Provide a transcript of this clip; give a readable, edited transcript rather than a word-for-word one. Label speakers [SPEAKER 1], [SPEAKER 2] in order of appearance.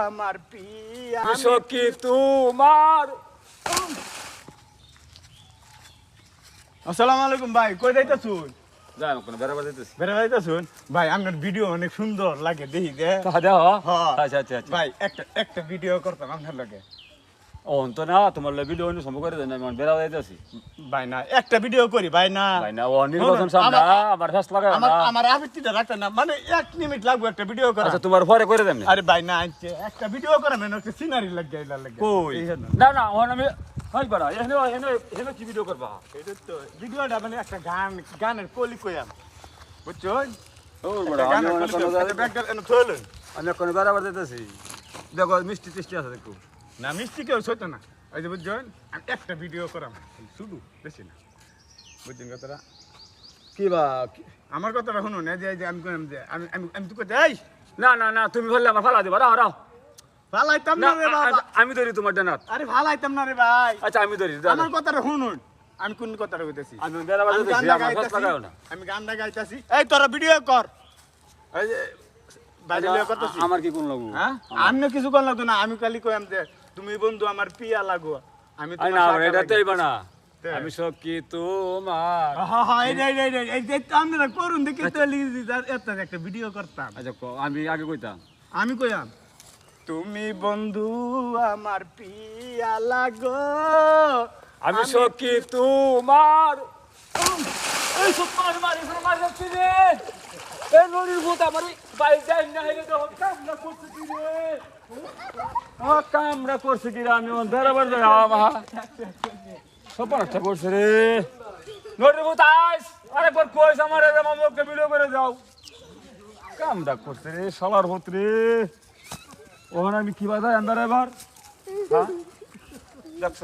[SPEAKER 1] আমার পিয়া
[SPEAKER 2] সখী তোমার।
[SPEAKER 1] আসসালামু আলাইকুম ভাই, কই যাইতাছুন?
[SPEAKER 2] যাই কোন বেড়াবার যাইতেছি।
[SPEAKER 1] বেড়া যাইতাছুন ভাই? আপনার ভিডিও অনেক সুন্দর লাগে, দেখি দে।
[SPEAKER 2] দেহ
[SPEAKER 1] হ্যাঁ।
[SPEAKER 2] আচ্ছা আচ্ছা আচ্ছা।
[SPEAKER 1] ভাই একটা ভিডিও করতাম আপনার লাগে।
[SPEAKER 2] অন তো না তোমার ভিডিও অন্য সম্ভব করে দেন, আমি বেড়া যাইতেছি।
[SPEAKER 1] ভাই না একটা ভিডিও করি ভাই না।
[SPEAKER 2] ভাই না ও নির্বাচন সামনে, আমার ফেস লাগায় না।
[SPEAKER 1] আমার আবৃত্তিটা রাখতেন না, মানে 1 মিনিট লাগবে একটা ভিডিও করা।
[SPEAKER 2] আচ্ছা তোমার পরে করে দেন।
[SPEAKER 1] আরে ভাই না, একটা ভিডিও করা মানে একটা সিনারি লাগে এলা লাগে।
[SPEAKER 2] কই
[SPEAKER 1] এই জন্য।
[SPEAKER 2] না না ওন আমি হাই বাড়া এখানে এখানে এখানে কি ভিডিও করবা?
[SPEAKER 1] এটা তো ভিডিওটা মানে একটা গানের কলি কইয়াম, বুঝছেন?
[SPEAKER 2] ও বড় আমি অনেক কোন
[SPEAKER 1] ব্যাগটা এনে থইলেন
[SPEAKER 2] আমি কোন বেড়াবার যাইতেছি। দেখো মিষ্টি টিষ্টি আছে দেখো।
[SPEAKER 1] না, মিষ্টি কেউ সইতো না। ওই যে বুঝছেন, আমি একটা ভিডিও করাম শুধু, বেশি না, বুঝছেন কথাটা?
[SPEAKER 2] কি বা
[SPEAKER 1] আমার কথাটা শুনুন, এই যে আমি কইলাম যে আমি তো কইতে এই
[SPEAKER 2] না না না তুমি বললে আমার ফালা দিবা। রাও রাও
[SPEAKER 1] ভালাইতাম
[SPEAKER 2] না
[SPEAKER 1] না রে বাবা।
[SPEAKER 2] আমি ধরি তোমার ডানাত।
[SPEAKER 1] আরে ভালাইতাম না রে ভাই।
[SPEAKER 2] আচ্ছা আমি ধরি।
[SPEAKER 1] আমার কথাটা শুনুন, আমি কোন কথাটা কইতেছি।
[SPEAKER 2] আমি বেড়াবার যাইতেছি, আমার ফেস লাগাও না।
[SPEAKER 1] আমি গানটা গাইতাছি, এই তোরা ভিডিও কর। এই যে ভিডিও করতেছি।
[SPEAKER 2] আমার কি কোন লাগু?
[SPEAKER 1] হ্যাঁ, আমি কিছু কোন লাগতো না, আমি খালি কইলাম যে তুমি বন্ধু আমার পিয়া লাগো, আমি
[SPEAKER 2] আই
[SPEAKER 1] তোমার
[SPEAKER 2] না
[SPEAKER 1] শাখা
[SPEAKER 2] এটাতেই
[SPEAKER 1] লাগি।
[SPEAKER 2] বানা।
[SPEAKER 1] তে।
[SPEAKER 2] আমি সখী তোমার।
[SPEAKER 1] হ্যাঁ হ্যাঁ, এই যে আপনারা করুন দেখি তো লিখি এত একটা ভিডিও করতাম।
[SPEAKER 2] আচ্ছা আমি আগে কইতাম।
[SPEAKER 1] আমি কইলাম তুমি বন্ধু আমার পিয়া লাগো,
[SPEAKER 2] আমি সখী তোমার। এই সুপার মারি যাচ্ছি রে। এই নদীর ভূত আমার বাই যাই না হেলে তো কামড়া করছে কি রে? ও কামড়া করছে কি রে? আমি বেড়াবার যাই আমা সুপার একটা করছে রে। নদীর ভূত আইস আরেকবার কইস আমার রে মামুকে ভিডিও করে যাও। কামড়া করছে রে শালার ভূত রে। ওখানে আমি কি বাজাই আন্দার এবার? হ্যাঁ দেখছ?